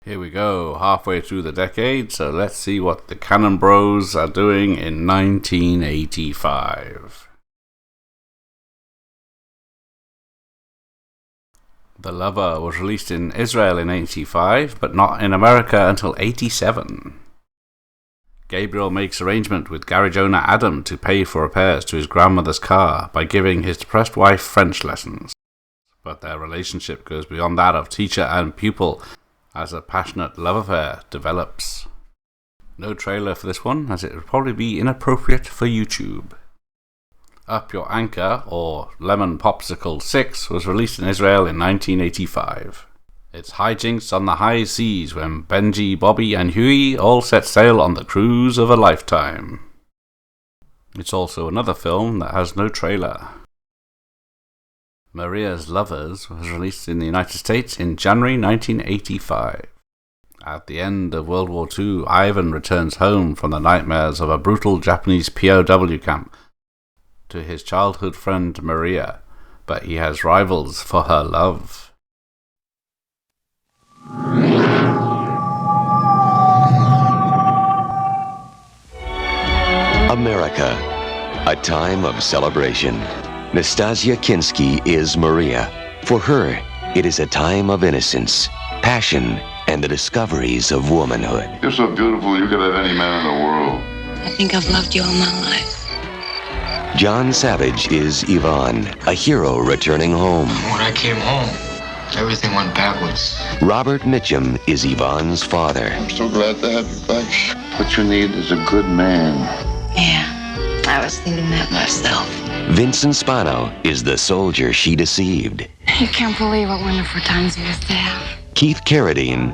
Here we go, halfway through the decade, so let's see what the Cannon Bros are doing in 1985. The Lover was released in Israel in 85, but not in America until 87. Gabriel makes arrangement with garage owner Adam to pay for repairs to his grandmother's car by giving his depressed wife French lessons. But their relationship goes beyond that of teacher and pupil as a passionate love affair develops. No trailer for this one, as it would probably be inappropriate for YouTube. Up Your Anchor, or Lemon Popsicle 6, was released in Israel in 1985. It's hijinks on the high seas when Benji, Bobby and Huey all set sail on the cruise of a lifetime. It's also another film that has no trailer. Maria's Lovers was released in the United States in January 1985. At the end of World War II, Ivan returns home from the nightmares of a brutal Japanese POW camp to his childhood friend Maria, but he has rivals for her love. America, a time of celebration. Nastasia Kinski is Maria. For her, it is a time of innocence, passion, and the discoveries of womanhood. You're so beautiful, you could have any man in the world. I think I've loved you all my life. John Savage is Yvonne, a hero returning home. When I came home, everything went backwards. Robert Mitchum is Yvonne's father. I'm so glad to have you back. What you need is a good man. Yeah, I was thinking that myself. Vincent Spano is the soldier she deceived. You can't believe what wonderful times we used to have. Keith Carradine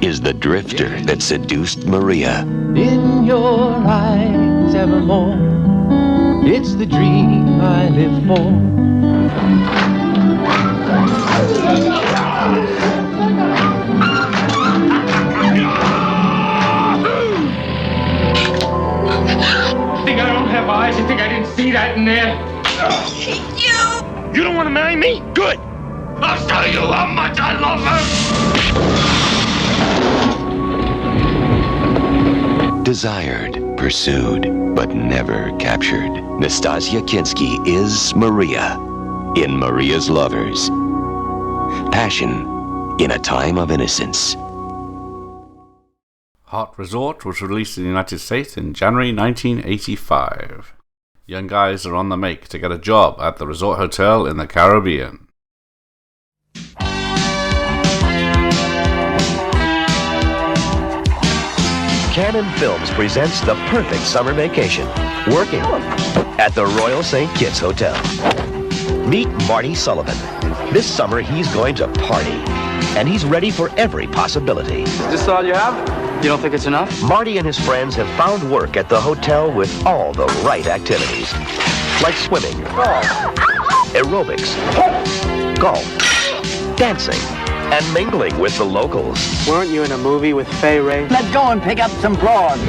is the drifter that seduced Maria. In your eyes evermore, it's the dream I live for. Think I don't have eyes? You think I didn't see that in there? You don't want to marry me? Good! I'll show you how much I love her! Desired, pursued, but never captured. Nastasia Kinski is Maria in Maria's Lovers. Passion in a time of innocence. Hot Resort was released in the United States in January 1985. Young guys are on the make to get a job at the resort hotel in the Caribbean. Canon Films presents the perfect summer vacation, working at the Royal St. Kitts Hotel. Meet Marty Sullivan. This summer he's going to party, and he's ready for every possibility. Is this all you have? You don't think it's enough? Marty and his friends have found work at the hotel with all the right activities, like swimming, aerobics, golf, dancing, and mingling with the locals. Weren't you in a movie with Fay Ray? Let's go and pick up some prawns.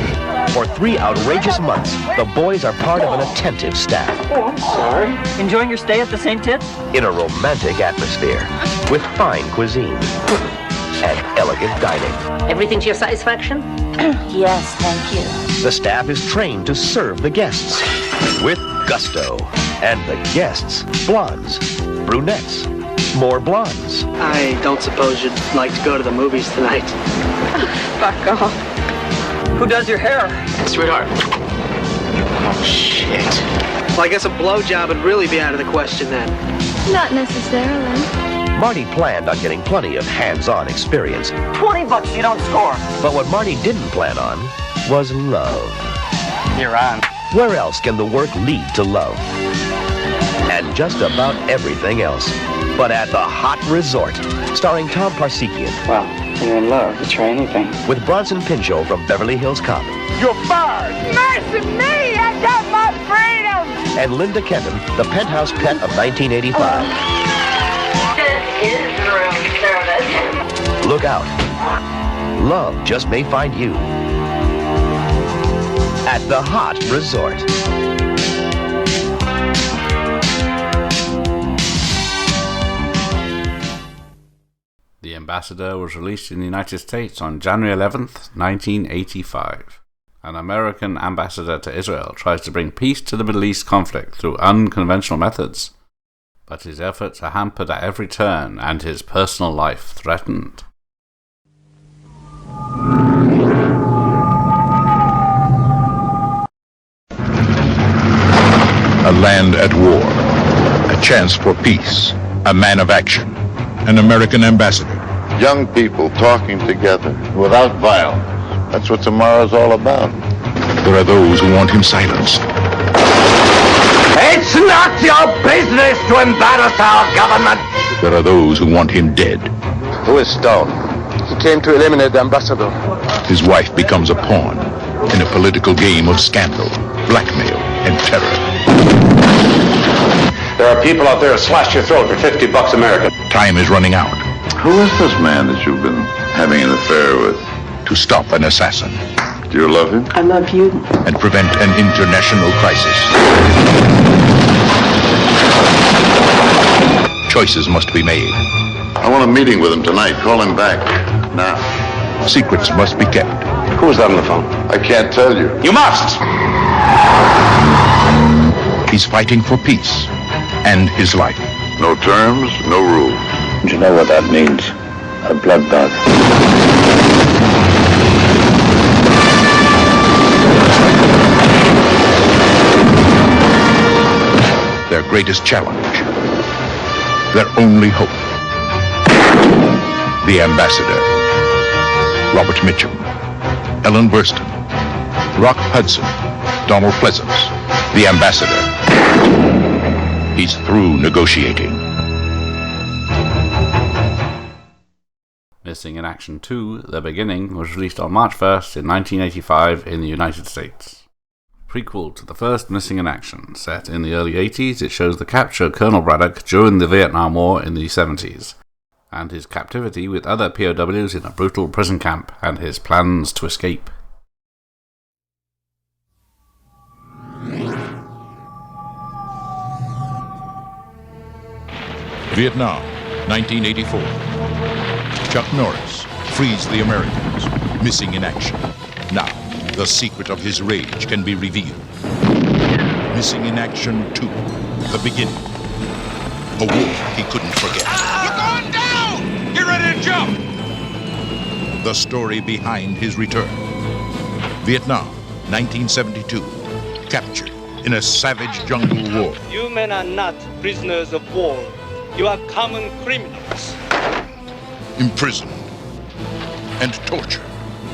For 3 outrageous months, the boys are part of an attentive staff. Oh, I'm sorry. Enjoying your stay at the St. Tits? In a romantic atmosphere, with fine cuisine and elegant dining. Everything to your satisfaction? Yes, thank you. The staff is trained to serve the guests with gusto. And the guests, blondes, brunettes, more blondes. I don't suppose you'd like to go to the movies tonight. Fuck off. Who does your hair? Sweetheart. Oh, shit. Well, I guess a blowjob would really be out of the question then. Not necessarily. Marty planned on getting plenty of hands-on experience. $20 you don't score. But what Marty didn't plan on was love. You're on. Where else can the work lead to love? And just about everything else. But at the Hot Resort, starring Tom Parsekian. Well, when you're in love, you try anything. With Bronson Pinchot from Beverly Hills Cop. You're fired! Mercy me! I got my freedom! And Linda Kenton, the penthouse pet of 1985. This is room service. Look out. Love just may find you at the Hot Resort. The Ambassador was released in the United States on January 11th, 1985. An American ambassador to Israel tries to bring peace to the Middle East conflict through unconventional methods, but his efforts are hampered at every turn and his personal life threatened. A land at war, a chance for peace, a man of action, an American ambassador. Young people talking together without violence. That's what tomorrow's all about. There are those who want him silenced. It's not your business to embarrass our government. There are those who want him dead. Who is Stone? He came to eliminate the ambassador. His wife becomes a pawn in a political game of scandal, blackmail, and terror. There are people out there who slash your throat for $50 American. Time is running out. Who is this man that you've been having an affair with? To stop an assassin. Do you love him? I love you. And prevent an international crisis. Choices must be made. I want a meeting with him tonight. Call him back. Now. Secrets must be kept. Who is that on the phone? I can't tell you. You must! He's fighting for peace and his life. No terms, no rules. You know what that means? A bloodbath. Their greatest challenge. Their only hope. The Ambassador. Robert Mitchum. Ellen Burstyn. Rock Hudson. Donald Pleasance. The Ambassador. He's through negotiating. Missing in Action 2, The Beginning, was released on March 1st in 1985 in the United States. Prequel to the first Missing in Action. Set in the early 80s, it shows the capture of Colonel Braddock during the Vietnam War in the 70s, and his captivity with other POWs in a brutal prison camp, and his plans to escape. Vietnam, 1984. Chuck Norris frees the Americans, missing in action. Now, the secret of his rage can be revealed. Missing in Action 2, The Beginning. A war he couldn't forget. You're going down! Get ready to jump! The story behind his return. Vietnam, 1972. Captured in a savage jungle war. You men are not prisoners of war. You are common criminals. Imprisoned and tortured.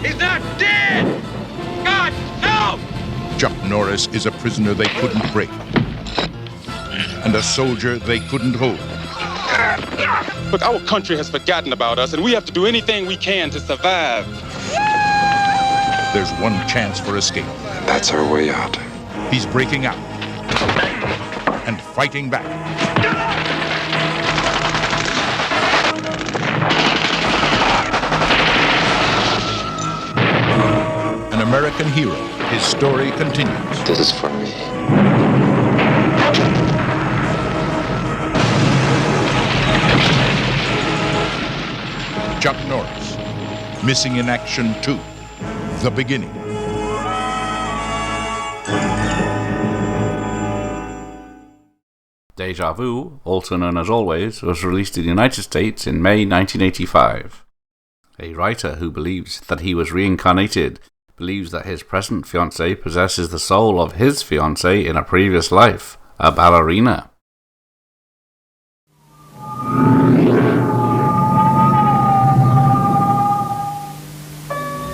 He's not dead! God, no! Chuck Norris is a prisoner they couldn't break. And a soldier they couldn't hold. Look, our country has forgotten about us, and we have to do anything we can to survive. There's one chance for escape. That's our way out. He's breaking out and fighting back. An American hero. His story continues. This is for me. Chuck Norris, Missing in Action 2, The Beginning. Deja Vu, also known as Always, was released in the United States in May 1985. A writer who believes that he was reincarnated believes that his present fiancée possesses the soul of his fiancée in a previous life, a ballerina.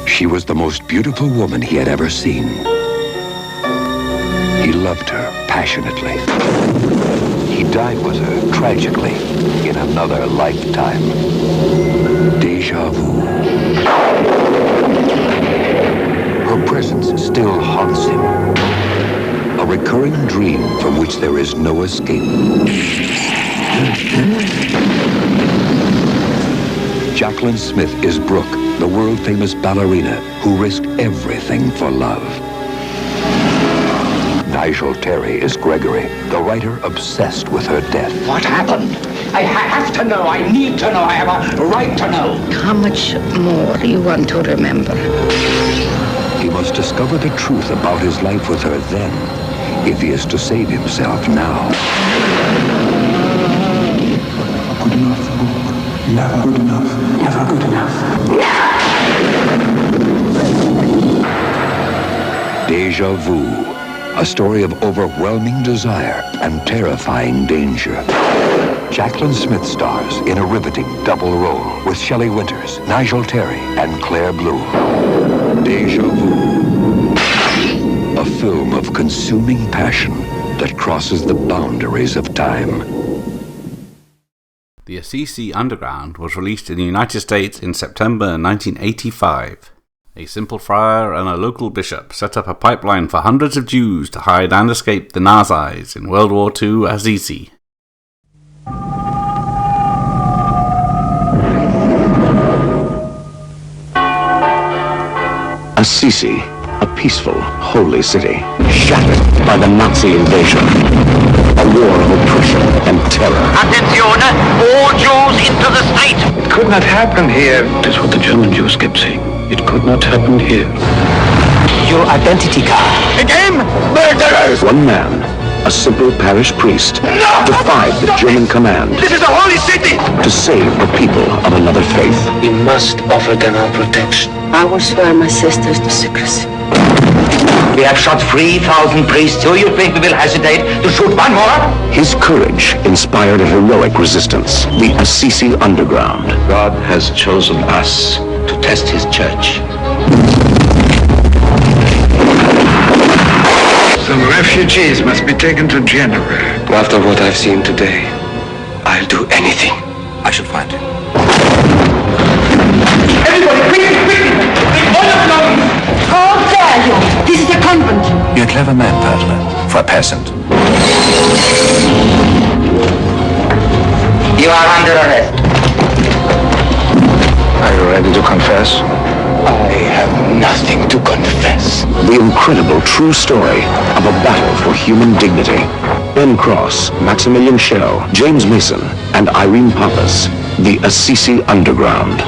She was the most beautiful woman he had ever seen. He loved her passionately. He died with her tragically in another lifetime. Deja vu. Her presence still haunts him. A recurring dream from which there is no escape. Jacqueline Smith is Brooke, the world-famous ballerina who risked everything for love. Nigel Terry is Gregory, the writer obsessed with her death. What happened? I have to know. I need to know. I have a right to know. How much more you want to remember? He must discover the truth about his life with her then, if he is to save himself now. Good enough, book. Never good enough. Never good enough. Deja Vu, a story of overwhelming desire and terrifying danger. Jacqueline Smith stars in a riveting double role with Shelley Winters, Nigel Terry, and Claire Bloom. Deja Vu, a film of consuming passion that crosses the boundaries of time. The ACC Underground was released in the United States in September 1985. A simple friar and a local bishop set up a pipeline for hundreds of Jews to hide and escape the Nazis in World War II as easy. Assisi, a peaceful, holy city, shattered by the Nazi invasion. A war of oppression and terror. Attenzione! All Jews into the street! It could not happen here. That's what the German Jews kept saying. It could not happen here. Your identity card. Again? Murderers! One man, a simple parish priest, defied the German command. This is a holy city! To save the people of another faith. We must offer them our protection. I will swear my sisters to secrecy. We have shot 3,000 priests. Do you think we will hesitate to shoot one more? His courage inspired a heroic resistance. The Assisi Underground. God has chosen us to test his church. Some refugees must be taken to Genoa. After what I've seen today, I'll do anything. I shall find him. Everybody, quickly, quickly! Bring all your belongings! How dare you? This is a convent. You're a clever man, Padre, for a peasant. You are under arrest. Are you ready to confess? I have nothing to confess. The incredible true story of a battle for human dignity. Ben Cross, Maximilian Schell, James Mason, and Irene Pappas. The Assisi Underground.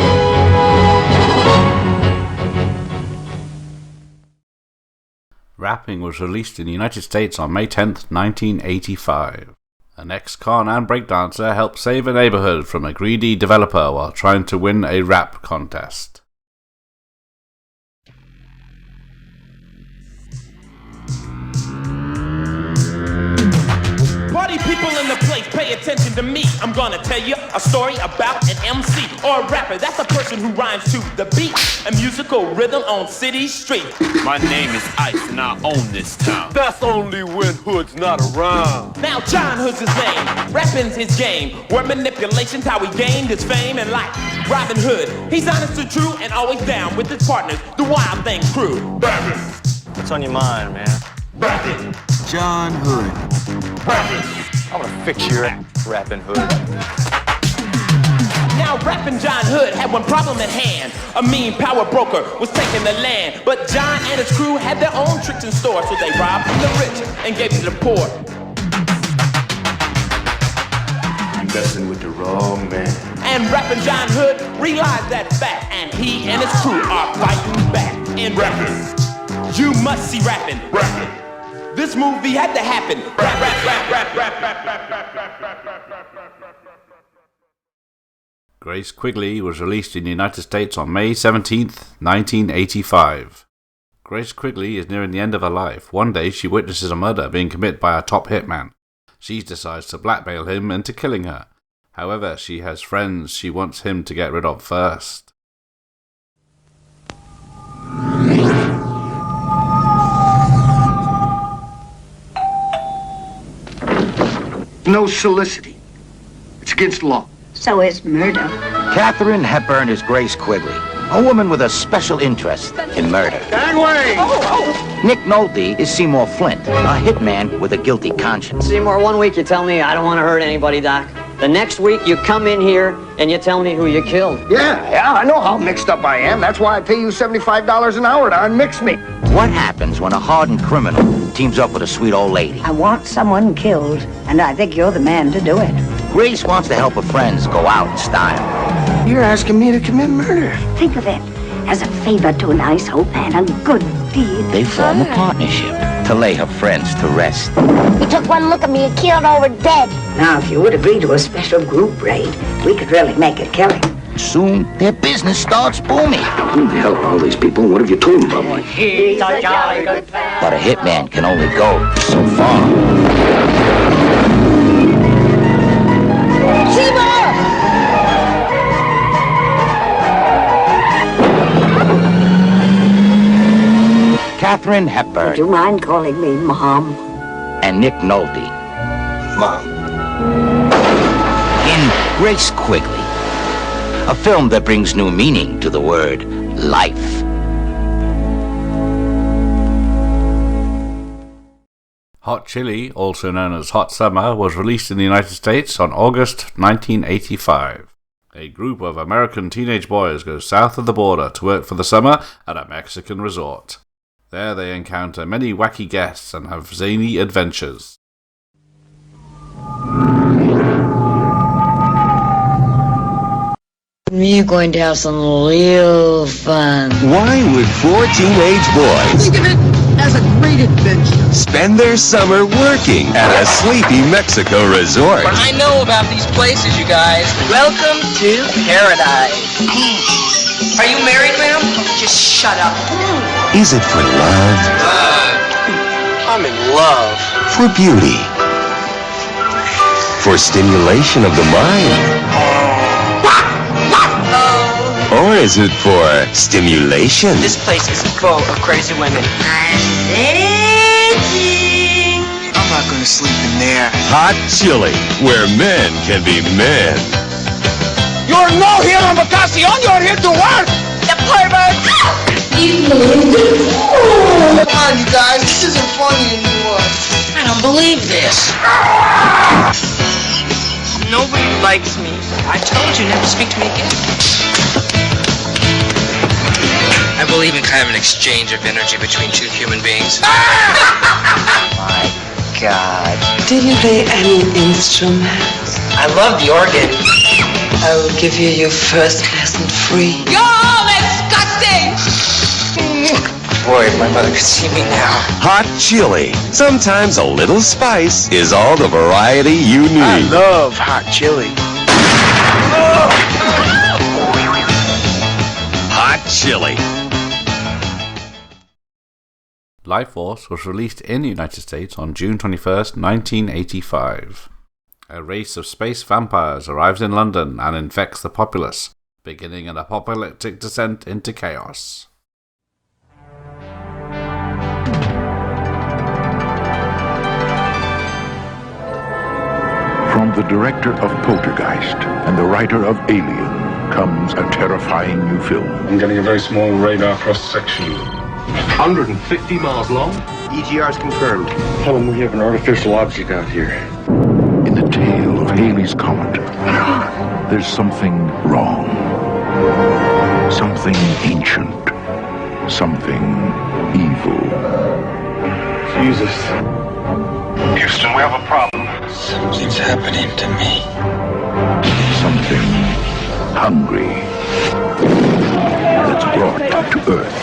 Rapping was released in the United States on May 10th, 1985. An ex-con and breakdancer helped save a neighborhood from a greedy developer while trying to win a rap contest. Party people in the place, pay attention to me. I'm gonna tell you a story about an MC or a rapper. That's a person who rhymes to the beat, a musical rhythm on city street. My name is Ice and I own this town. That's only when Hood's not around. Now John Hood's his name, rapping's his game. Word manipulation's how he gained his fame and life. Robin Hood, he's honest and true and always down with his partners, the Wild Thing crew. Rapping. What's on your mind, man? Rapping. John Hood. Rapping. I wanna fix your act, Rapping Hood. Now Rappin' John Hood had one problem at hand. A mean power broker was taking the land. But John and his crew had their own tricks in store, so they robbed from the rich and gave to the poor. You messing with the wrong man. And Rappin' John Hood realized that fact, and he and his crew are fighting back. In rapping, you must see rapping. Rapping. This movie had to happen. Rap, rap, rap, rap, rap, rap, rap, rap, rap, rap, rap, rap, rap. Grace Quigley was released in the United States on May 17th, 1985. Grace Quigley is nearing the end of her life. One day she witnesses a murder being committed by a top hitman. She decides to blackmail him into killing her. However, she has friends she wants him to get rid of first. No soliciting. It's against the law. So is murder. Katharine Hepburn is Grace Quigley, a woman with a special interest in murder. Gangway! Nick Nolte is Seymour Flint, a hitman with a guilty conscience. Seymour, 1 week you tell me I don't want to hurt anybody, Doc. The next week you come in here and you tell me who you killed. Yeah, I know how mixed up I am. That's why I pay you $75 an hour to unmix me. What happens when a hardened criminal teams up with a sweet old lady? I want someone killed, and I think you're the man to do it. Grace wants to help her friends go out in style. You're asking me to commit murder. Think of it as a favor to a nice hope and a good deed. They form a partnership to lay her friends to rest. He took one look at me and killed over dead. Now, if you would agree to a special group raid, we could really make a killing. Soon, their business starts booming. Who the hell are all these people? What have you told them about me? He's a jolly good fellow. But a hitman can only go so far. Katharine Hepburn. Would you mind calling me Mom? And Nick Nolte. Mom. In Grace Quigley. A film that brings new meaning to the word life. Hot Chili, also known as Hot Summer, was released in the United States on August 1985. A group of American teenage boys go south of the border to work for the summer at a Mexican resort. There they encounter many wacky guests and have zany adventures. We're going to have some real fun. Why would 4 teenage boys Think of it as a great adventure. spend their summer working at a sleepy Mexico resort? But I know about these places, you guys. Welcome to paradise. Are you married, ma'am? Just shut up. Is it for love? I'm in love. For beauty? For stimulation of the mind? Or is it for stimulation? This place is full of crazy women. I'm not gonna sleep in there. Hot Chili, where men can be men. You're not here on vacation. You're here to work. The pervert. Come on, you guys. This isn't funny anymore. I don't believe this. Nobody likes me. I told you never to speak to me again. I believe in kind of an exchange of energy between two human beings. My God. Do you play any instruments? I love the organ. I will give you your first lesson free. You're all disgusting! Boy, if my mother could see me now. Hot Chili. Sometimes a little spice is all the variety you need. I love hot chili. Hot Chili. Life Force was released in the United States on June 21st, 1985. A race of space vampires arrives in London and infects the populace, beginning an apocalyptic descent into chaos. From the director of Poltergeist and the writer of Alien comes a terrifying new film. I'm getting a very small radar cross-section. 150 miles long? EGR's confirmed. Tell them we have an artificial object out here. In the tale of Halley's Comet, there's something wrong. Something ancient. Something evil. Jesus. Houston, we have a problem. Something's happening to me. Something hungry that's brought to Earth.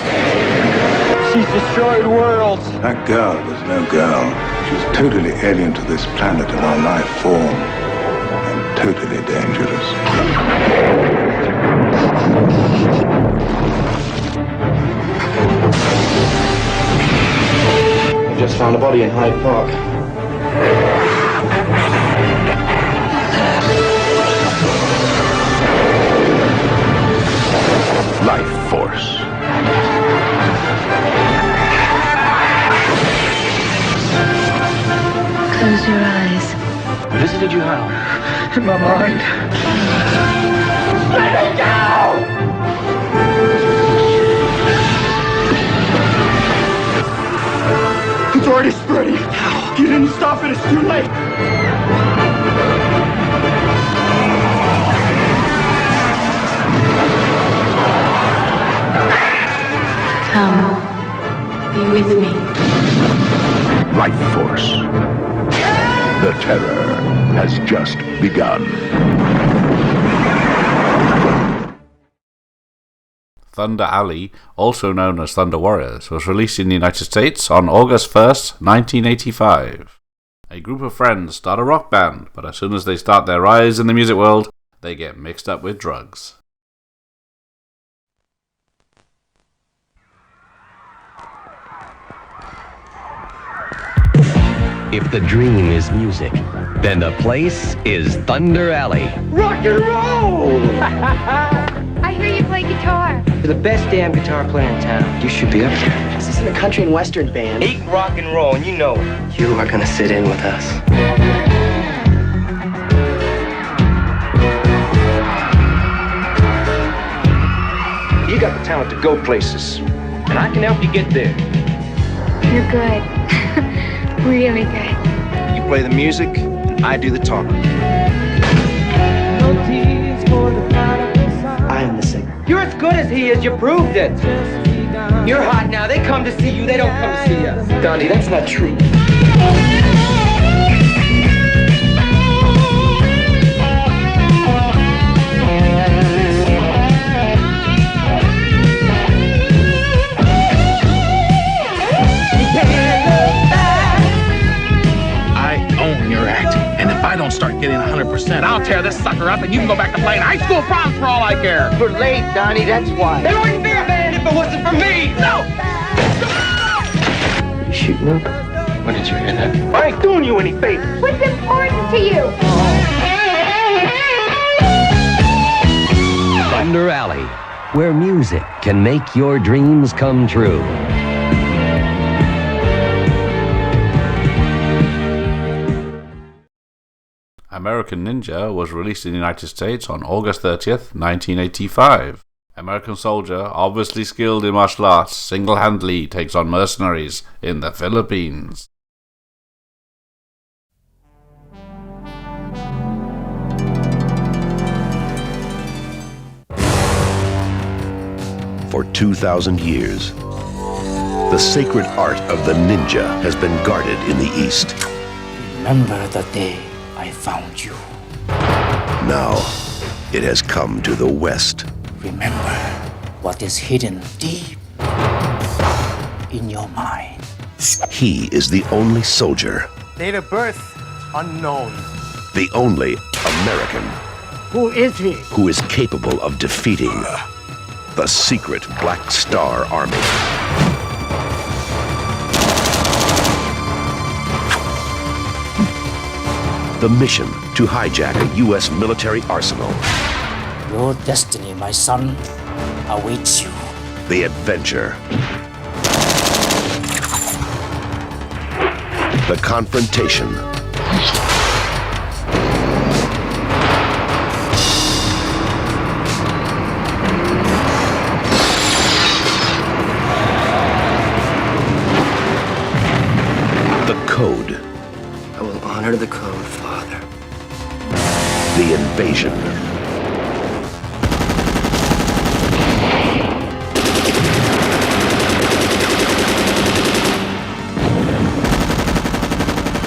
She's destroyed worlds. That girl was no girl. She was totally alien to this planet and our life form. And totally dangerous. I just found a body in Hyde Park. Life Force. Close your eyes. Visited you how? In my mind. Let it go! It's already spreading. You didn't stop it. It's too late. Come. Be with me. Life Force. The Terror. has just begun. Thunder Alley, also known as Thunder Warriors, was released in the United States on August 1st, 1985. A group of friends start a rock band, but as soon as they start their rise in the music world, they get mixed up with drugs. If the dream is music, then the place is Thunder Alley. Rock and roll! I hear you play guitar. You're the best damn guitar player in town. You should be up there. This isn't a country and western band. Hate rock and roll, and you know it. You are gonna sit in with us. You got the talent to go places, and I can help you get there. You're good. Really good. You play the music, and I do the talking. I am the singer. You're as good as he is, you proved it. You're hot now, they come to see you, they don't come to see us. Gandhi, that's not true. I don't start getting 100%, I'll tear this sucker up and you can go back to playing high school proms for all I care. We're late, Donnie, that's why. There wouldn't be a band if it wasn't for me! No! You shooting up? When did you hear that? I ain't doing you any favors. What's important to you? Thunder Alley, where music can make your dreams come true. American Ninja was released in the United States on August 30th, 1985. American soldier, obviously skilled in martial arts, single-handedly takes on mercenaries in the Philippines. For 2,000 years, the sacred art of the ninja has been guarded in the East. Remember the day I found you. Now, it has come to the West. Remember what is hidden deep in your mind. He is the only soldier, Date of birth, unknown. the only American Who is he? who is capable of defeating the secret Black Star Army. The mission to hijack a U.S. military arsenal. Your destiny, my son, awaits you. The adventure. The confrontation. The code. I will honor the code, Father. The invasion.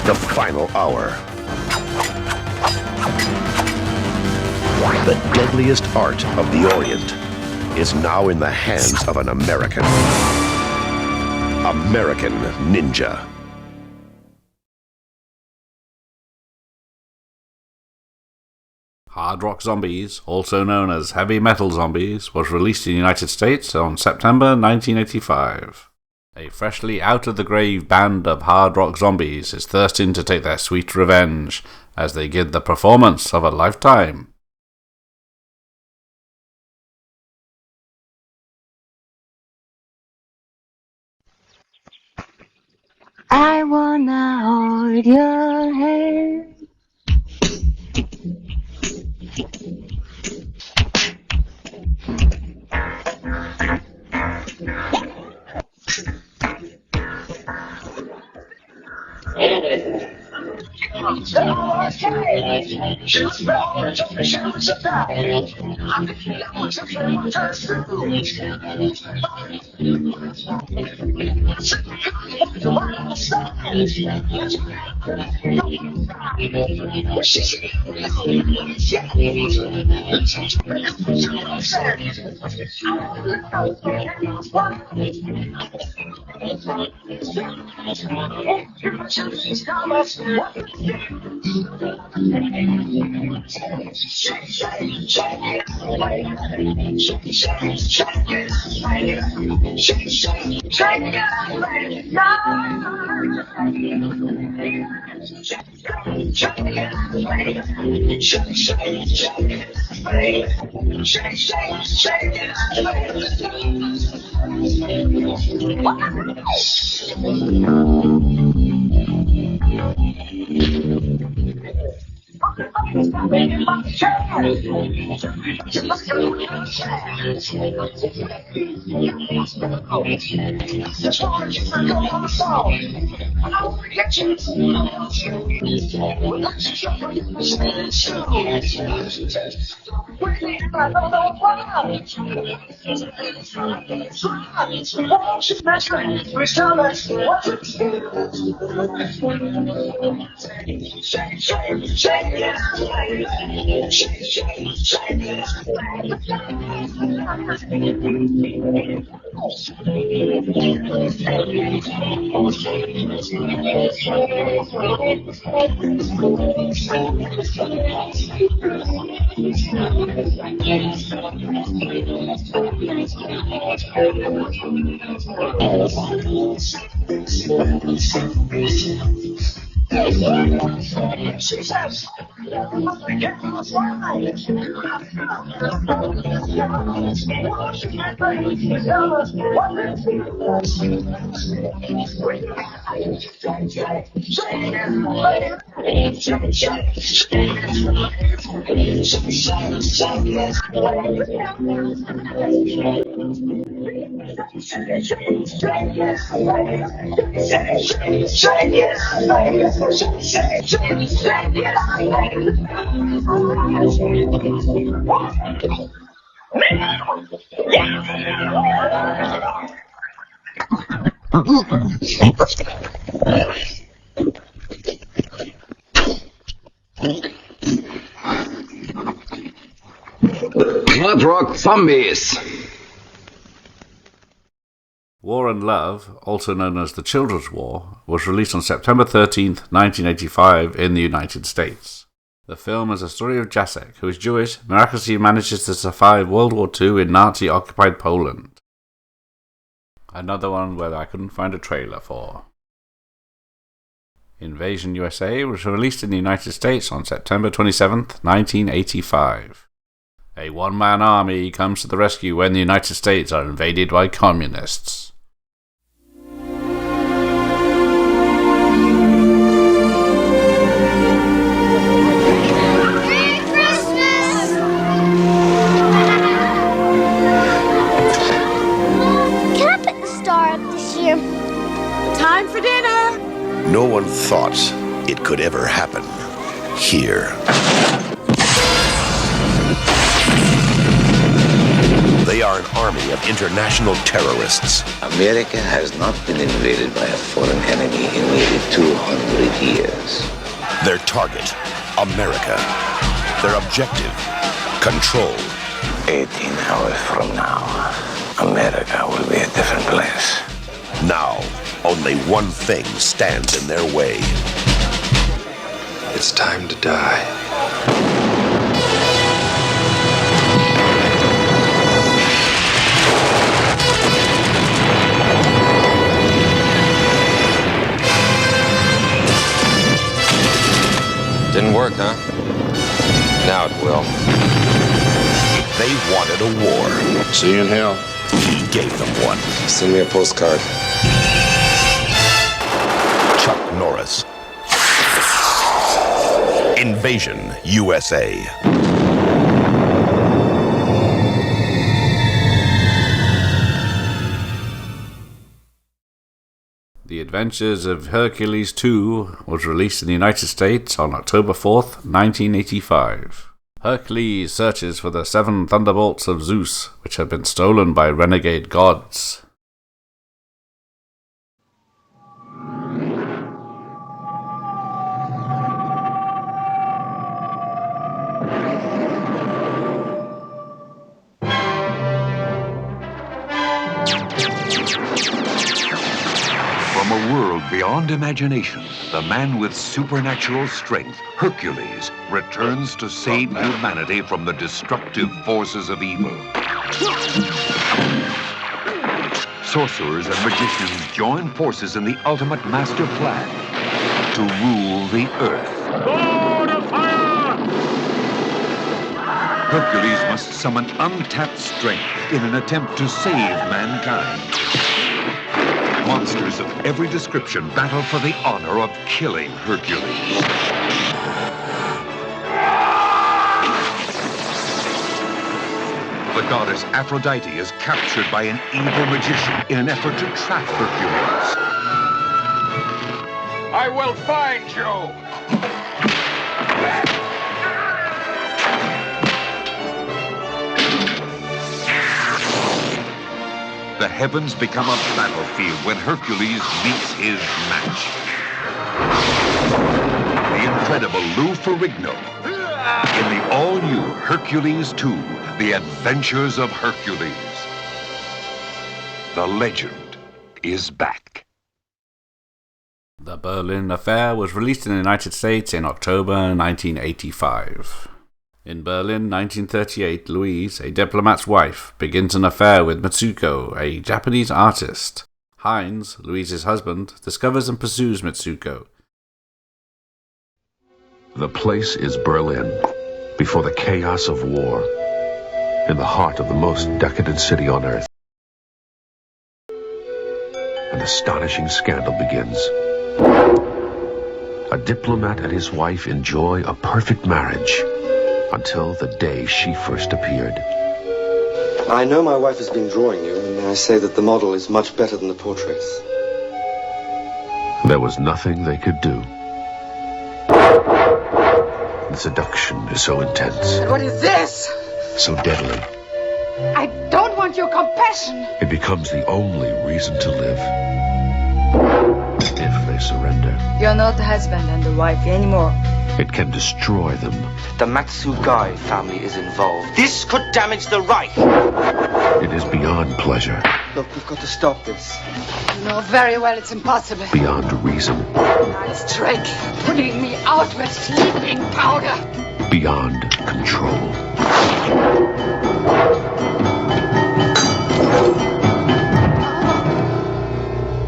The final hour. The deadliest art of the Orient is now in the hands of an American. American Ninja. Hard Rock Zombies, also known as Heavy Metal Zombies, was released in the United States on September 1985. A freshly out-of-the-grave band of hard rock zombies is thirsting to take their sweet revenge as they give the performance of a lifetime. I wanna hold your hand. Hard rock zombies. War and Love, also known as The Children's War, was released on September 13th, 1985 in the United States. The film is a story of Jacek, who is Jewish, miraculously manages to survive World War II in Nazi-occupied Poland. Another one where I couldn't find a trailer for. Invasion USA was released in the United States on September 27th, 1985. A one-man army comes to the rescue when the United States are invaded by communists. Time for dinner! No one thought it could ever happen here. They are an army of international terrorists. America has not been invaded by a foreign enemy in nearly 200 years. Their target, America. Their objective, control. 18 hours from now, America will be a different place. Now, only one thing stands in their way. It's time to die. Didn't work, huh? Now it will. They wanted a war. See you in hell. He gave them one. Send me a postcard. Chuck Norris. Invasion USA. The Adventures of Hercules 2 was released in the United States on October 4th, 1985. Hercules searches for the 7 thunderbolts of Zeus, which had been stolen by renegade gods. From a world beyond imagination, the man with supernatural strength, Hercules, returns to save humanity from the destructive forces of evil. Sorcerers and magicians join forces in the ultimate master plan to rule the earth. Lord of fire! Hercules must summon untapped strength in an attempt to save mankind. Monsters of every description battle for the honor of killing Hercules. The goddess Aphrodite is captured by an evil magician in an effort to trap Hercules. I will find you! The heavens become a battlefield when Hercules meets his match. The incredible Lou Ferrigno in the all-new Hercules 2, The Adventures of Hercules. The legend is back. The Berlin Affair was released in the United States in October 1985. In Berlin, 1938, Louise, a diplomat's wife, begins an affair with Mitsuko, a Japanese artist. Heinz, Louise's husband, discovers and pursues Mitsuko. The place is Berlin, before the chaos of war, in the heart of the most decadent city on earth. An astonishing scandal begins. A diplomat and his wife enjoy a perfect marriage until the day she first appeared. I know my wife has been drawing you, and I say that the model is much better than the portraits. There was nothing they could do. The seduction is so intense, What is this? so deadly, I don't want your compassion. it becomes the only reason to live. If they surrender, You're not the husband and the wife anymore. it can destroy them. The Matsugai family is involved. This could damage the Reich. It is beyond pleasure, Look, we've got to stop this. You know very well it's impossible. beyond reason, Nice trick. Putting me out with sleeping powder. beyond control.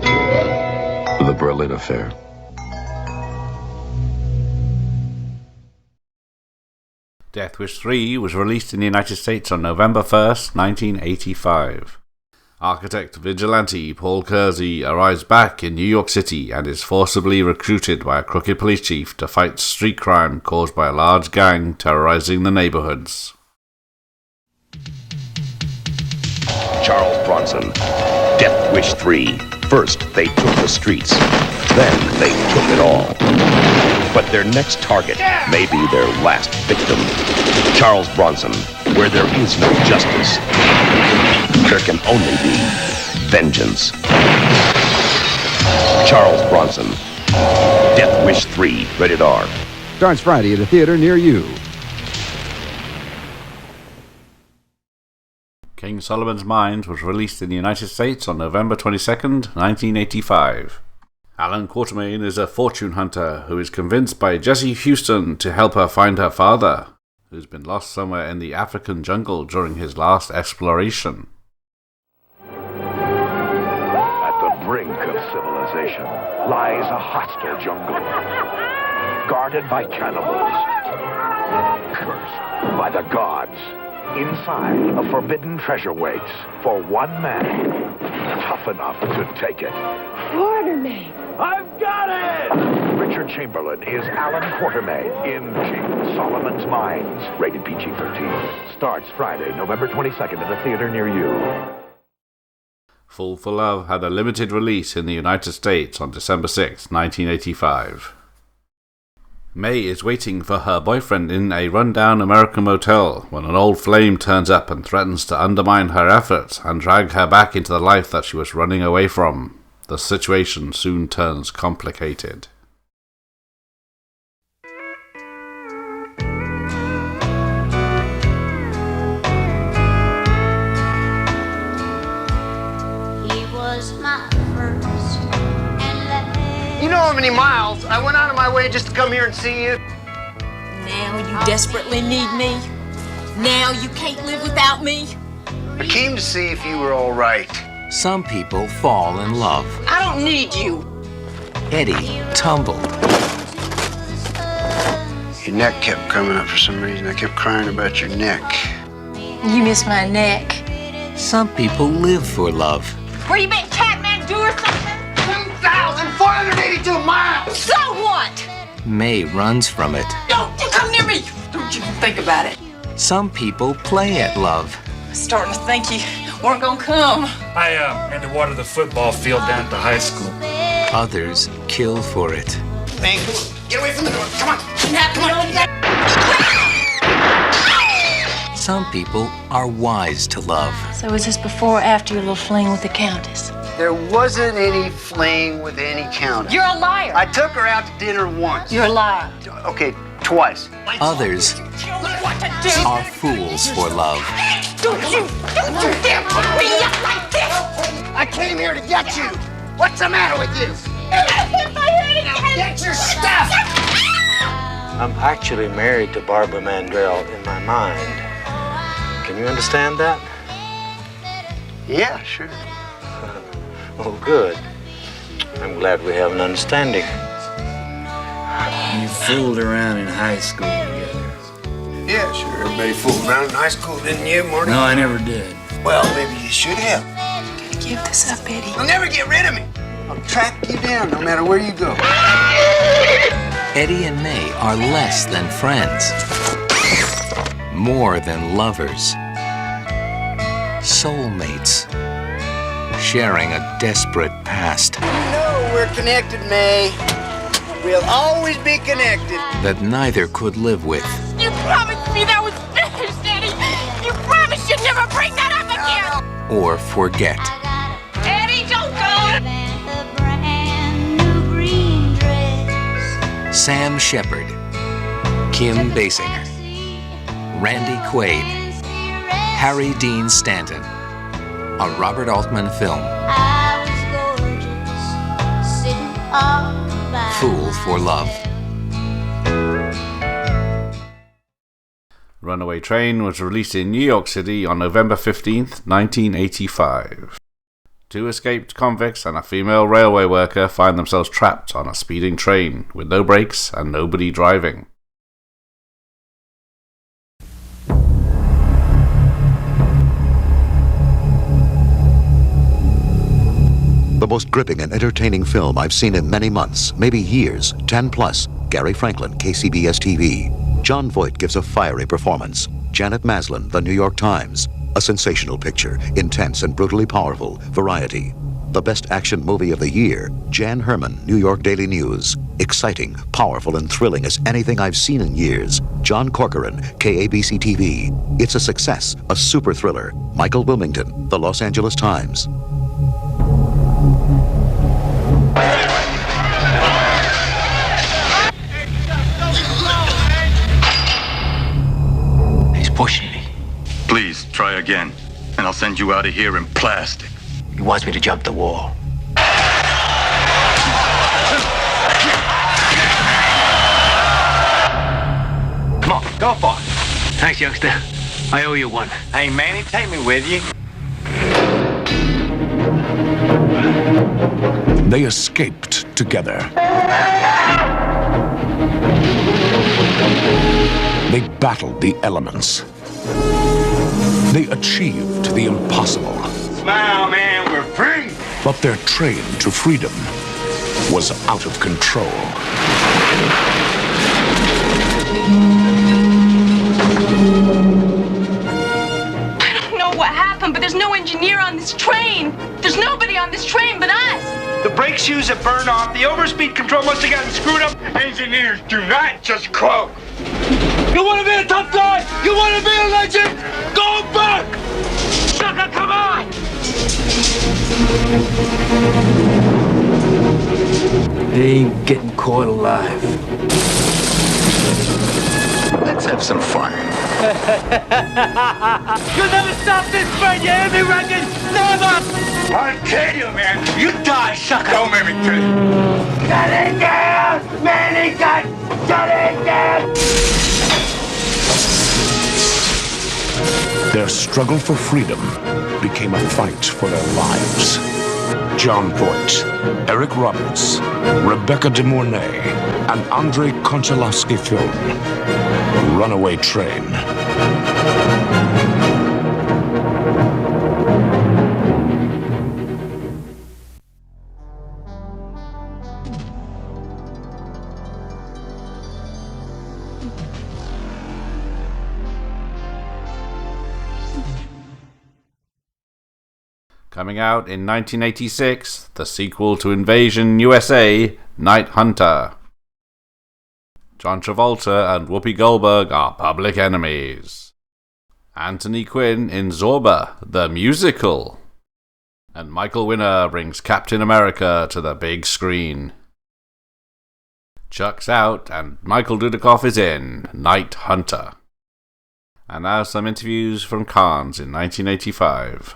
The Berlin Affair. Death Wish 3 was released in the United States on November 1st, 1985. Architect vigilante Paul Kersey arrives back in New York City and is forcibly recruited by a crooked police chief to fight street crime caused by a large gang terrorizing the neighborhoods. Charles Bronson. Death Wish 3. First, they took the streets. Then, they took it all. But their next target may be their last victim. Charles Bronson. Where there is no justice, there can only be vengeance. Charles Bronson. Death Wish 3. Rated R. Starts Friday at a theater near you. King Solomon's Mines was released in the United States on November 22nd, 1985. Alan Quatermain is a fortune hunter who is convinced by Jessie Houston to help her find her father, who's been lost somewhere in the African jungle during his last exploration. At the brink of civilization lies a hostile jungle, guarded by cannibals, cursed by the gods. Inside, a forbidden treasure waits for one man tough enough to take it. Quatermain. I've got it! Richard Chamberlain is Alan Quatermain in King Solomon's Mines. Rated PG-13. Starts Friday, November 22nd at a theater near you. Fool for Love had a limited release in the United States on December 6, 1985. May is waiting for her boyfriend in a rundown American motel when an old flame turns up and threatens to undermine her efforts and drag her back into the life that she was running away from. The situation soon turns complicated. You know how many miles I went out of my way just to come here and see you? Now you desperately need me? Now you can't live without me? I came to see if you were all right. Some people fall in love. I don't need you. Eddie tumbled. Your neck kept coming up for some reason. I kept crying about your neck. You miss my neck. Some people live for love. Where you been, Catmandu or something? 2,482 miles! So what? May runs from it. Don't you come near me! Don't you think about it. Some people play at love. I'm starting to think you weren't gonna come. I had to water the football field down at the high school. Others kill for it. Man, get away from the door. Come on. Come on. Some people are wise to love. So is this before or after your little fling with the Countess? There wasn't any fling with any countess. You're a liar. I took her out to dinner once. You're a liar. Okay, twice. Others are fools for love. Don't you dare put me up like this! I came here to get you. What's the matter with you? Now get your stuff! I'm actually married to Barbara Mandrell in my mind. Can you understand that? Yeah, sure. Oh, good. I'm glad we have an understanding. You fooled around in high school together. Yeah, sure. Everybody fooled around in high school, didn't you, Marty? No, I never did. Well, maybe you should have. Give this up, Eddie. You'll never get rid of me. I'll track you down no matter where you go. Eddie and May are less than friends. More than lovers. Soulmates. Sharing a desperate past. You know we're connected, May. We'll always be connected. That neither could live with. You promised me that was finished, Eddie. You promised you'd never bring that up again. Or forget. Eddie, don't go. Sam Shepard. Kim Basinger. Randy Quaid. Harry Dean Stanton. A Robert Altman film. Fool for Love. Runaway Train was released in New York City on November 15th, 1985. Two escaped convicts and a female railway worker find themselves trapped on a speeding train with no brakes and nobody driving. The most gripping and entertaining film I've seen in many months, maybe years, 10 plus. Gary Franklin, KCBS TV. John Voight gives a fiery performance. Janet Maslin, The New York Times. A sensational picture, intense and brutally powerful. Variety. The best action movie of the year. Jan Herman, New York Daily News. Exciting, powerful, and thrilling as anything I've seen in years. John Corcoran, KABC TV. It's a success, a super thriller. Michael Wilmington, The Los Angeles Times. He's pushing me. Please, try again, and I'll send you out of here in plastic. He wants me to jump the wall. Come on, go for it. Thanks, youngster. I owe you one. Hey, Manny, take me with you. They escaped together. They battled the elements. They achieved the impossible. Smile, man, we're free. But their train to freedom was out of control. I don't know what happened, but there's no engineer on this train. There's nobody on this train but us. The brake shoes have burned off. The overspeed control must have gotten screwed up. Engineers do not just quote. You want to be a tough guy? You want to be a legend? Go back! Sucker, come on! They ain't getting caught alive. Let's have some fun. You'll never stop this train, you hear me, Regan? Never! I'll kill you, man. You die, sucker. Don't make me kill you. Shut it down! Man, shut it down! Their struggle for freedom became a fight for their lives. John Voight, Eric Roberts, Rebecca De Mornay, and Andrei Konchalovsky film, Runaway Train. Coming out in 1986, the sequel to Invasion USA, Night Hunter. John Travolta and Whoopi Goldberg are public enemies. Anthony Quinn in Zorba, the musical. And Michael Winner brings Captain America to the big screen. Chuck's out and Michael Dudikoff is in Night Hunter. And now some interviews from Cannes in 1985.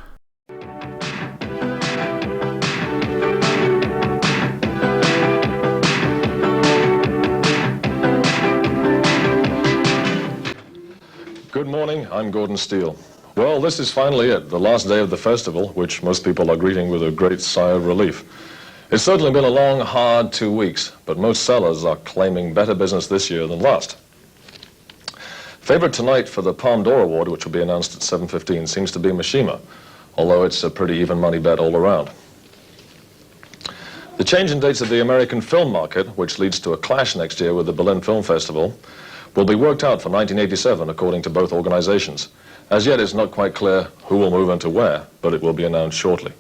Good morning, I'm Gordon Steele. Well, this is finally it, the last day of the festival, which most people are greeting with a great sigh of relief. It's certainly been a long, hard 2 weeks, but most sellers are claiming better business this year than last. Favorite tonight for the Palme d'Or Award, which will be announced at 7:15, seems to be Mishima, although it's a pretty even money bet all around. The change in dates of the American film market, which leads to a clash next year with the Berlin Film Festival, will be worked out for 1987, according to both organizations. As yet, it's not quite clear who will move into where, but it will be announced shortly.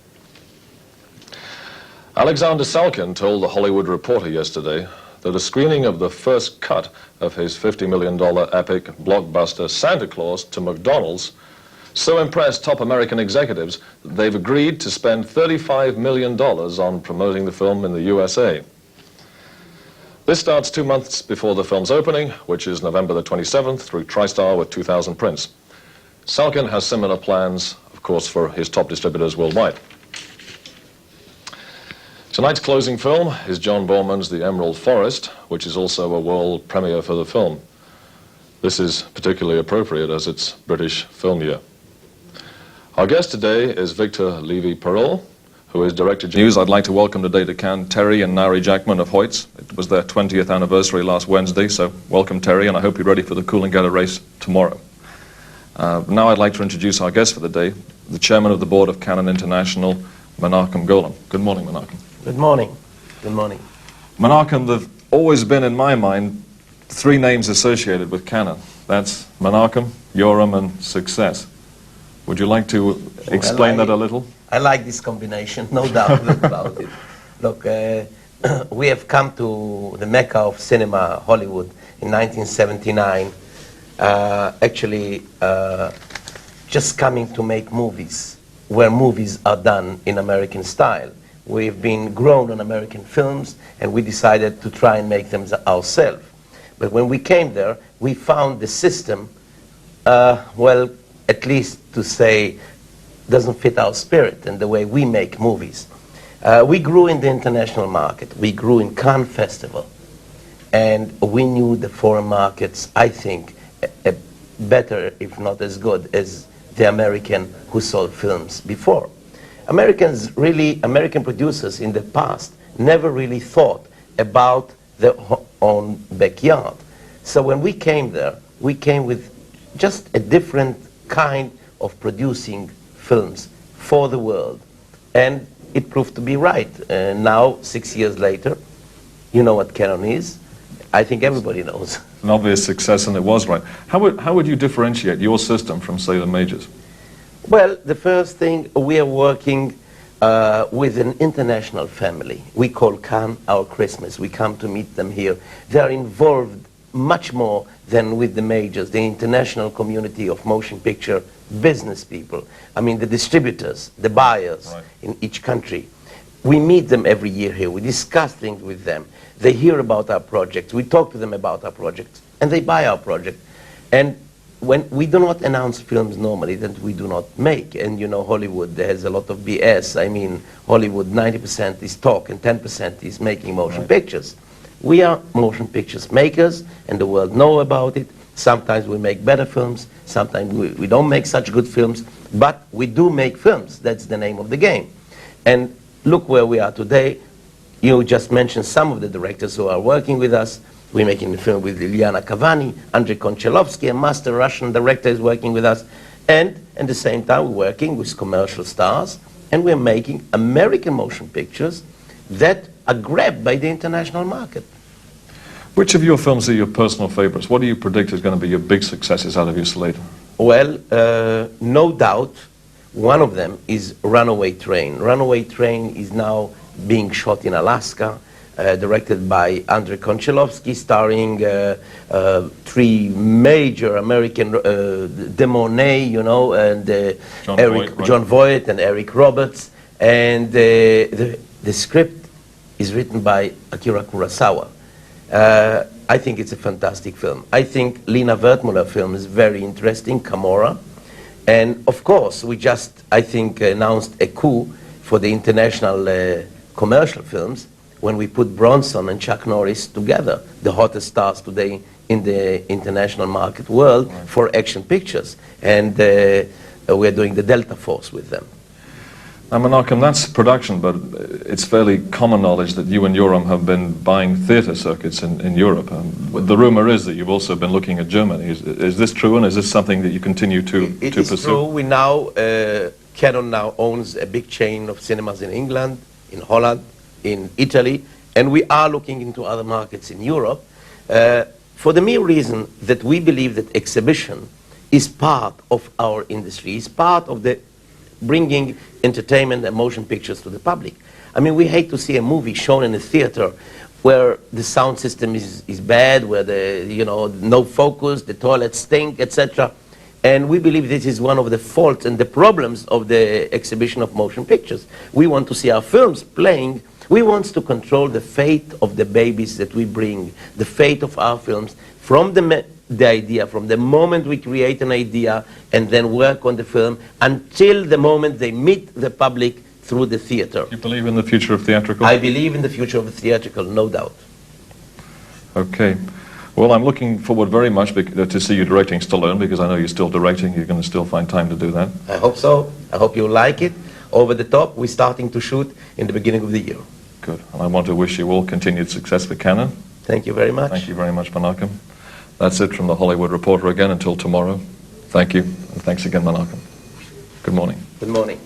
Alexander Salkin told The Hollywood Reporter yesterday that a screening of the first cut of his $50 million epic blockbuster Santa Claus to McDonald's so impressed top American executives that they've agreed to spend $35 million on promoting the film in the USA. This starts 2 months before the film's opening, which is November the 27th, through TriStar with 2,000 prints. Salkin has similar plans, of course, for his top distributors worldwide. Tonight's closing film is John Borman's The Emerald Forest, which is also a world premiere for the film. This is particularly appropriate as it's British film year. Our guest today is Victor Levy-Perrol, who is Director News. I'd like to welcome today to Cannes Terry and Nari Jackman of Hoyts. It was their 20th anniversary last Wednesday, so welcome Terry, and I hope you're ready for the Coolangatta race tomorrow. Now I'd like to introduce our guest for the day, the Chairman of the Board of Cannes International, Menachem Golan. Good morning, Menachem. Good morning. Good morning. Menachem, there've always been, in my mind, 3 names associated with Cannes. That's Menachem, YouRun, and Success. Would you like to explain that a little? I like this combination, no doubt about it. Look, we have come to the Mecca of cinema, Hollywood, in 1979, just coming to make movies, where movies are done in American style. We've been grown on American films, and we decided to try and make them ourselves. But when we came there, we found the system, well, at least to say, doesn't fit our spirit and the way we make movies. We grew in the international market. We grew in Cannes Festival. And we knew the foreign markets, I think, better, if not as good, as the American who sold films before. American producers in the past never really thought about their own backyard. So when we came there, we came with just a different kind of producing films for the world, and it proved to be right. Now, 6 years later, you know what Canon is. I think everybody knows. An obvious success, and it was right. How would you differentiate your system from, say, the majors? Well, the first thing, we are working with an international family. We call Cannes our Christmas. We come to meet them here. They are involved much more than with the majors, the international community of motion picture business people. I mean, the distributors, the buyers in each country. We meet them every year here. We discuss things with them. They hear about our projects. We talk to them about our projects, and they buy our project. And when we do not announce films normally that we do not make, and you know Hollywood, there's a lot of BS. I mean, Hollywood, 90% is talk and 10% is making motion pictures. We are motion pictures makers, and the world know about it. Sometimes we make better films, sometimes we don't make such good films, but we do make films. That's the name of the game. And look where we are today. You just mentioned some of the directors who are working with us. We're making a film with Liliana Cavani, Andrei Konchalovsky, a master Russian director, is working with us. And at the same time, we're working with commercial stars, and we're making American motion pictures that are grabbed by the international market. Which of your films are your personal favorites? What do you predict is going to be your big successes out of your slate? Well, no doubt, one of them is Runaway Train. Runaway Train is now being shot in Alaska, directed by Andrei Konchalovsky, starring three major American, De Mornay, you know, and John Voight and Eric Roberts. And the script is written by Akira Kurosawa. I think it's a fantastic film. I think Lina Wertmüller film is very interesting, Camorra. And of course, we just, I think, announced a coup for the international commercial films when we put Bronson and Chuck Norris together, the hottest stars today in the international market world for action pictures. And we're doing the Delta Force with them. Now, Menachem, that's production, but it's fairly common knowledge that you and YouRun have been buying theatre circuits in Europe. The rumor is that you've also been looking at Germany. Is this true, and is this something that you continue to pursue? It is true. We now, Canon now owns a big chain of cinemas in England, in Holland, in Italy, and we are looking into other markets in Europe for the mere reason that we believe that exhibition is part of our industry, is part of the bringing entertainment and motion pictures to the public. I mean, we hate to see a movie shown in a theater where the sound system is bad, where the, you know, no focus, the toilets stink, etc. And we believe this is one of the faults and the problems of the exhibition of motion pictures. We want to see our films playing. We want to control the fate of the babies that we bring, the fate of our films from the idea, from the moment we create an idea and then work on the film until the moment they meet the public through the theater. You believe in the future of theatrical? I believe in the future of theatrical, no doubt. Okay. Well, I'm looking forward very much to see you directing Stallone, because I know you're still directing. You're going to still find time to do that. I hope so. I hope you like it. Over the top, we're starting to shoot in the beginning of the year. Good. And I want to wish you all continued success for Canon. Thank you very much. Thank you very much, Menachem. That's it from the Hollywood Reporter again until tomorrow. Thank you, and thanks again, Menachem. Good morning. Good morning.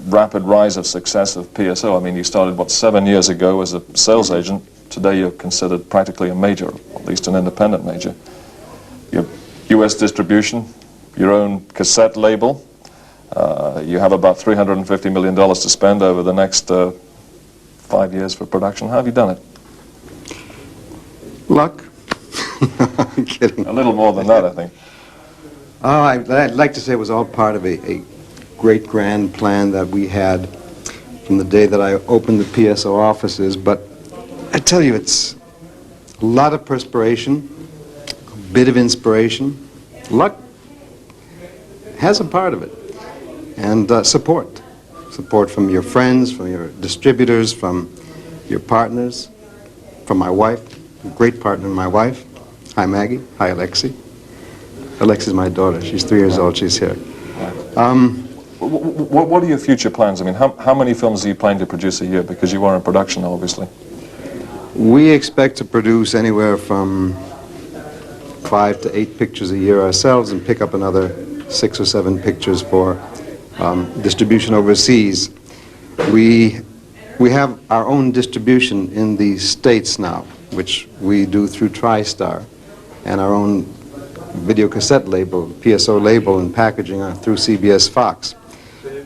Rapid rise of success of PSO. I mean, you started, what, 7 years ago as a sales agent. Today you're considered practically a major, at least an independent major. Your US distribution, your own cassette label. You have about $350 million to spend over the next 5 years for production. How have you done it? Luck. I'm kidding. A little more than that, I think. Oh, I'd like to say it was all part of a great grand plan that we had from the day that I opened the PSO offices. But I tell you, it's a lot of perspiration, a bit of inspiration. Luck has a part of it. And support from your friends, from your distributors, from your partners, from my wife, a great partner, my wife. Hi, Maggie. Hi, Alexi. Alexi's my daughter. She's 3 years old. She's here. What are your future plans? I mean, how many films are you planning to produce a year? Because you are in production, obviously. We expect to produce anywhere from 5 to 8 pictures a year ourselves and pick up another 6 or 7 pictures for distribution overseas. We have our own distribution in the States now. which we do through TriStar, and our own video cassette label, PSO label and packaging through CBS Fox.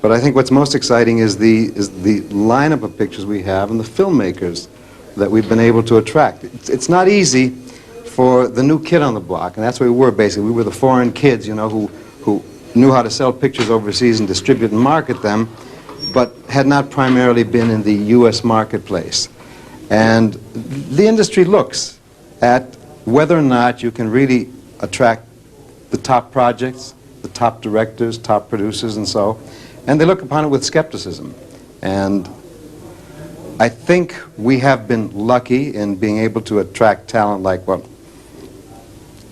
But I think what's most exciting is the lineup of pictures we have and the filmmakers that we've been able to attract. It's not easy for the new kid on the block, and that's what we were basically. We were the foreign kids, you know, who knew how to sell pictures overseas and distribute and market them, but had not primarily been in the U.S. marketplace. And the industry looks at whether or not you can really attract the top projects, the top directors, top producers, and so, and they look upon it with skepticism. And I think we have been lucky in being able to attract talent like, well,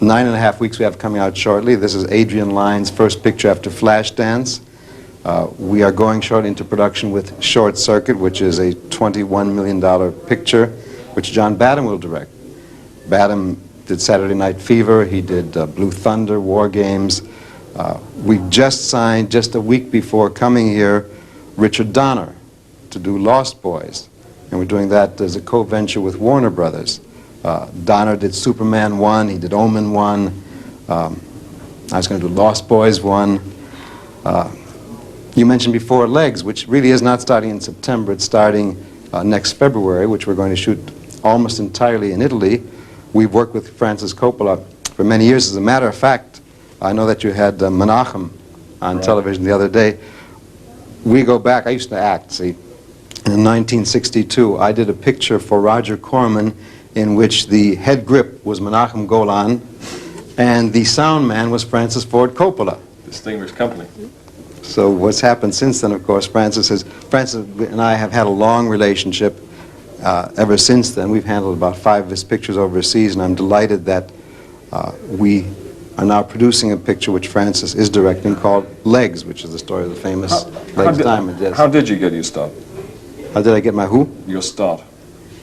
9.5 Weeks we have coming out shortly. This is Adrian Lyne's first picture after Flashdance. We are going shortly into production with Short Circuit, which is a $21 million picture, which John Badham will direct. Badham did Saturday Night Fever, he did Blue Thunder, War Games. We just signed, just a week before coming here, Richard Donner to do Lost Boys. And we're doing that as a co-venture with Warner Brothers. Donner did Superman 1, he did Omen 1. I was going to do Lost Boys 1. You mentioned before Legs, which really is not starting in September. It's starting next February, which we're going to shoot almost entirely in Italy. We've worked with Francis Coppola for many years. As a matter of fact, I know that you had Menachem on television the other day. We go back, I used to act, see. In 1962, I did a picture for Roger Corman in which the head grip was Menachem Golan and the sound man was Francis Ford Coppola. Distinguished company. So what's happened since then, of course, Francis and I have had a long relationship ever since then. We've handled about 5 of his pictures overseas, and I'm delighted that we are now producing a picture which Francis is directing called Legs, which is the story of the famous Legs Diamond. Yes. How did you get your start? How did I get my who? Your start.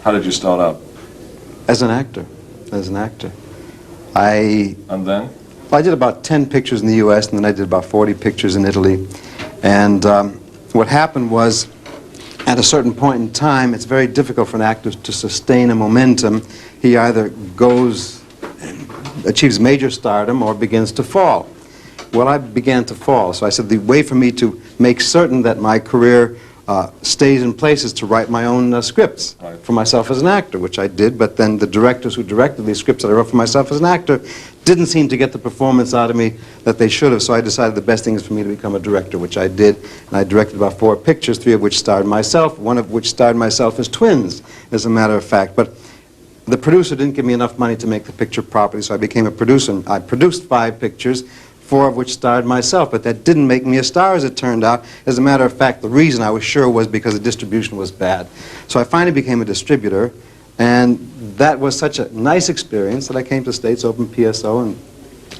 How did you start out? As an actor. As an actor. And then? I did about 10 pictures in the U.S., and then I did about 40 pictures in Italy. And what happened was, at a certain point in time, it's very difficult for an actor to sustain a momentum. He either goes, achieves major stardom, or begins to fall. Well, I began to fall, so I said the way for me to make certain that my career stays in place is to write my own scripts for myself as an actor, which I did, but then the directors who directed these scripts that I wrote for myself as an actor didn't seem to get the performance out of me that they should have, so I decided the best thing is for me to become a director, which I did, and I directed about 4 pictures, 3 of which starred myself, 1 of which starred myself as twins, as a matter of fact. But the producer didn't give me enough money to make the picture properly, so I became a producer, and I produced 5 pictures, 4 of which starred myself, but that didn't make me a star, as it turned out. As a matter of fact, the reason I was sure was because the distribution was bad. So I finally became a distributor, and that was such a nice experience that I came to the States, opened PSO, and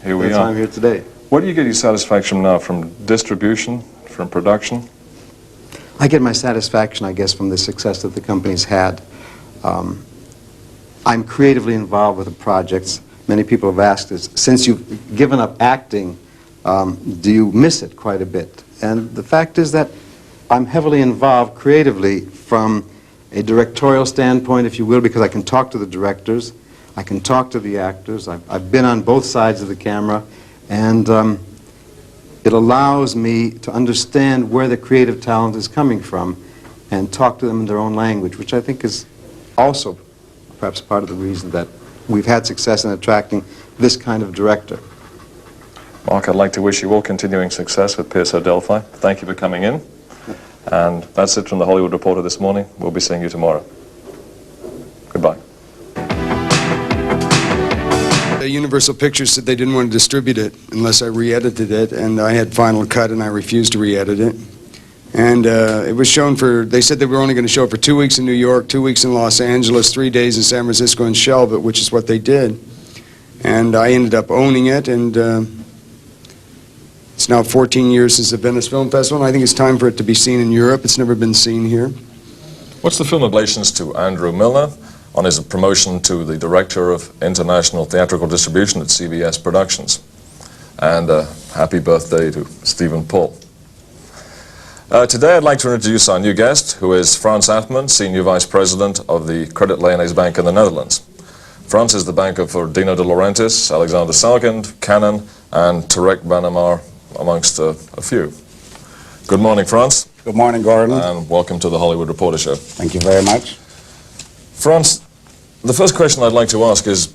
here we that's why I'm here today. What do you get your satisfaction now from distribution, from production? I get my satisfaction, I guess, from the success that the company's had. I'm creatively involved with the projects. Many people have asked us, since you've given up acting, do you miss it quite a bit? And the fact is that I'm heavily involved creatively from a directorial standpoint, if you will, because I can talk to the directors, I can talk to the actors, I've been on both sides of the camera, and it allows me to understand where the creative talent is coming from and talk to them in their own language, which I think is also perhaps part of the reason that we've had success in attracting this kind of director. Mark, I'd like to wish you all continuing success with PSO Delphi. Thank you for coming in. And that's it from the Hollywood Reporter this morning. We'll be seeing you tomorrow. Goodbye. Universal Pictures said they didn't want to distribute it unless I re-edited it, and I had final cut and I refused to re-edit it. And it was shown for, they said they were only going to show it for 2 weeks in New York, 2 weeks in Los Angeles, 3 days in San Francisco, and shelve it, which is what they did. And I ended up owning it, and it's now 14 years since the Venice Film Festival, and I think it's time for it to be seen in Europe. It's never been seen here. What's the film relations to Andrew Milner on his promotion to the Director of International Theatrical Distribution at CBS Productions? And happy birthday to Stephen Paul. Today I'd like to introduce our new guest, who is Frans Afman, Senior Vice President of the Credit Lyonnais Bank in the Netherlands. France is the banker for Dino De Laurentiis, Alexander Salkind, Cannon, and Tarek Banamar, amongst a few. Good morning, France. Good morning, Gordon. And welcome to the Hollywood Reporter Show. Thank you very much. France, the first question I'd like to ask is,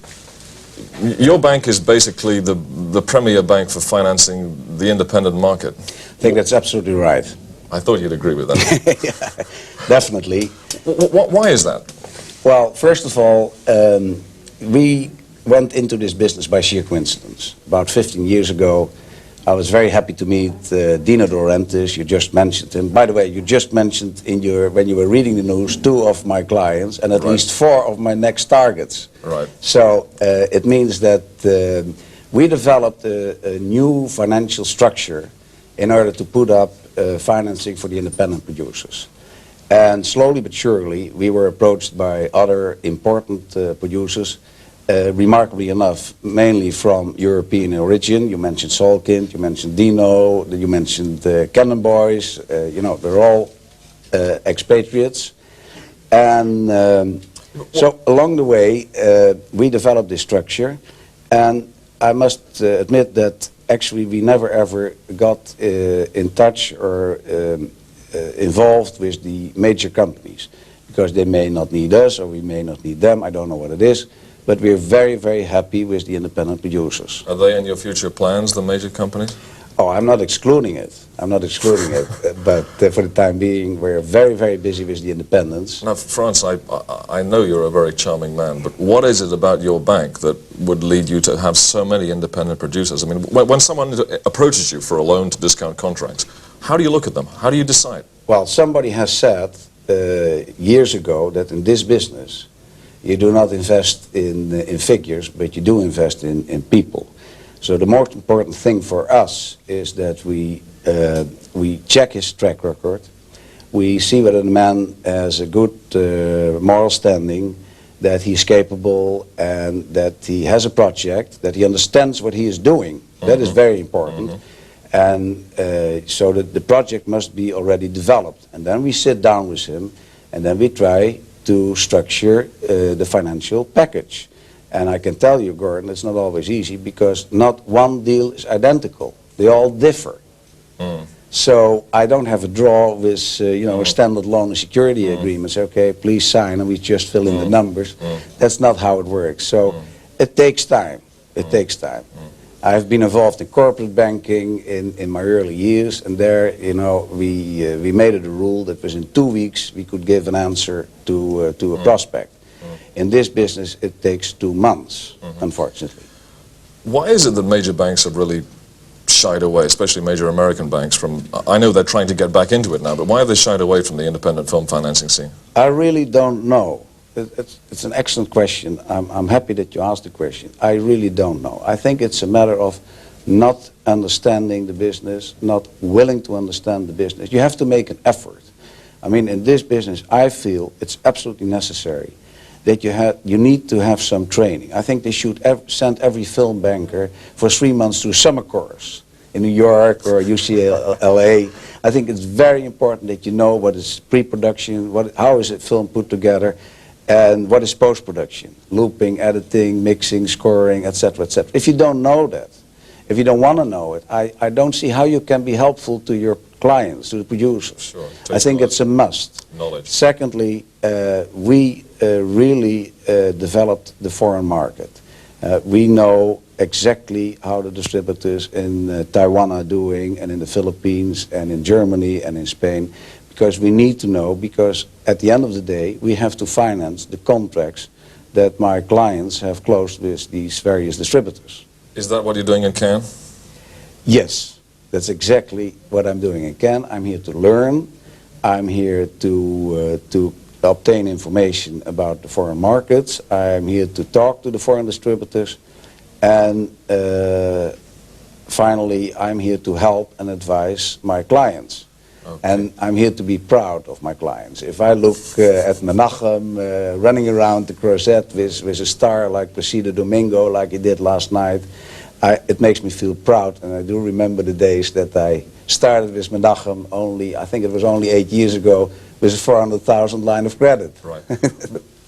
your bank is basically the premier bank for financing the independent market. I think that's absolutely right. I thought you'd agree with that. Yeah, definitely. Why is that? Well, first of all, we went into this business by sheer coincidence. About 15 years ago, I was very happy to meet Dino De Laurentiis. You just mentioned him. By the way, you just mentioned when you were reading the news 2 of my clients and at least 4 of my next targets. Right. So it means that we developed a new financial structure in order to put up financing for the independent producers. And slowly but surely, we were approached by other important producers, remarkably enough, mainly from European origin. You mentioned Salkind, you mentioned Dino, you mentioned Cannon Boys, you know, they're all expatriates. And so along the way, we developed this structure, and I must admit that actually we never ever got in touch or involved with the major companies, because they may not need us or we may not need them. I don't know what it is, but we're very, very happy with the independent producers. Are they in your future plans, the major companies? Oh, I'm not excluding it. I'm not excluding it, but for the time being, we're very, very busy with the independents. Now, France, I know you're a very charming man, but what is it about your bank that would lead you to have so many independent producers? I mean, when someone approaches you for a loan to discount contracts, how do you look at them? How do you decide? Well, somebody has said years ago that in this business, you do not invest in figures, but you do invest in people. So the most important thing for us is that we check his track record. We see whether the man has a good moral standing, that he's capable, and that he has a project, that he understands what he is doing. That is very important. And so that the project must be already developed. And then we sit down with him, and then we try to structure the financial package. And I can tell you, Gordon, it's not always easy, because not one deal is identical. They all differ. So I don't have a draw with, you know, a standard loan and security agreement. Say, okay, please sign, and we just fill in the numbers. That's not how it works. So it takes time. It takes time. I've been involved in corporate banking in my early years, and there, you know, we made it a rule that within 2 weeks we could give an answer to a prospect. In this business, it takes 2 months, unfortunately. Why is it that major banks have really shied away, especially major American banks, from, I know they're trying to get back into it now, but why have they shied away from the independent film financing scene? I really don't know. It's an excellent question. I'm happy that you asked the question. I really don't know. I think it's a matter of not understanding the business, not willing to understand the business. You have to make an effort. I mean, in this business, I feel it's absolutely necessary that you need to have some training. I think they should send every film banker for 3 months to a summer course in New York or UCLA. I think it's very important that you know what is pre-production, how is a film put together, and what is post-production, looping, editing, mixing, scoring, etc., etc. If you don't know that, if you don't want to know it, I don't see how you can be helpful to your clients, to the producers. Sure. I think it's a must. Knowledge. Secondly, we really developed the foreign market. We know exactly how the distributors in Taiwan are doing, and in the Philippines, and in Germany, and in Spain, because we need to know, because at the end of the day, we have to finance the contracts that my clients have closed with these various distributors. Is that what you're doing in Cannes? Yes, that's exactly what I'm doing in Cannes. I'm here to learn. I'm here to obtain information about the foreign markets. I'm here to talk to the foreign distributors. And finally, I'm here to help and advise my clients. Okay. And I'm here to be proud of my clients. If I look at Menachem running around the Crozet with a star like Placido Domingo, like he did last night, it makes me feel proud. And I do remember the days that I started with Menachem only, I think it was only 8 years ago, with a 400,000 line of credit. Right.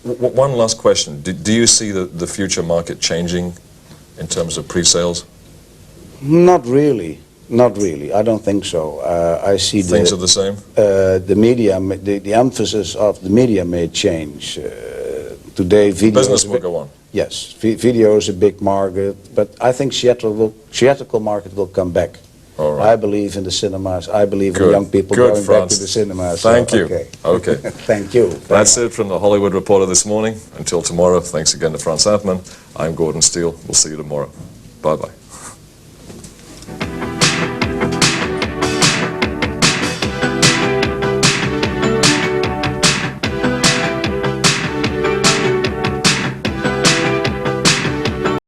One last question. Do you see the future market changing in terms of pre-sales? Not really. Not really. I don't think so. I see things are the same. The media, the emphasis of the media may change. Today, video. Business will go on. Yes, video is a big market, but I think theatrical market will come back. All right. I believe in the cinemas. I believe in young people going back to the cinemas. Thank you. Okay. Thank you. That's it from the Hollywood Reporter this morning. Until tomorrow, thanks again to Franz Hartmann. I'm Gordon Steele. We'll see you tomorrow. Bye-bye.